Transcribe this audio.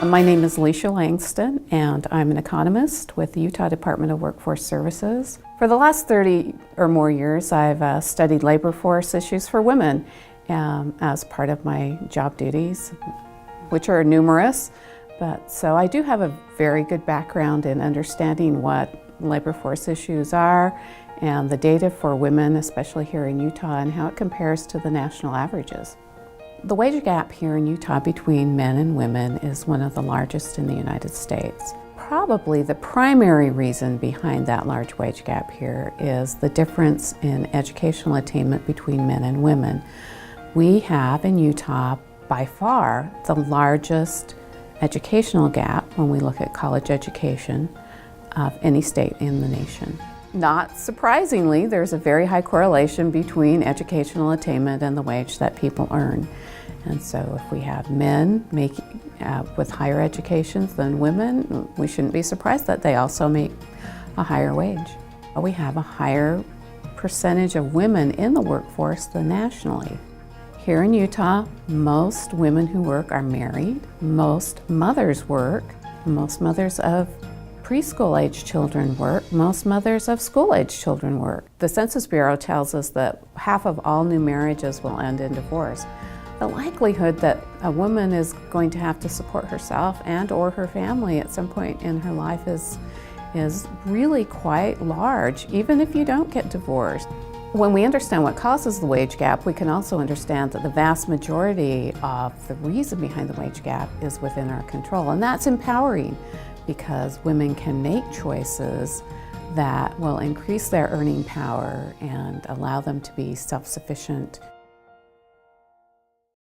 My name is Lecia Langston, and I'm an economist with the Utah Department of Workforce Services. For the last 30 or more years, I've studied labor force issues for women as part of my job duties, which are numerous. So I do have a very good background in understanding what labor force issues are and the data for women, especially here in Utah, and how it compares to the national averages. The wage gap here in Utah between men and women is one of the largest in the United States. Probably the primary reason behind that large wage gap here is the difference in educational attainment between men and women. We have in Utah, by far, the largest educational gap when we look at college education of any state in the nation. Not surprisingly, there's a very high correlation between educational attainment and the wage that people earn. And so if we have men with higher educations than women, we shouldn't be surprised that they also make a higher wage. We have a higher percentage of women in the workforce than nationally. Here in Utah, most women who work are married. Most mothers work. Most mothers of preschool-age children work. Most mothers of school-age children work. The Census Bureau tells us that half of all new marriages will end in divorce. The likelihood that a woman is going to have to support herself and or her family at some point in her life is really quite large, even if you don't get divorced. When we understand what causes the wage gap, we can also understand that the vast majority of the reason behind the wage gap is within our control, and that's empowering because women can make choices that will increase their earning power and allow them to be self-sufficient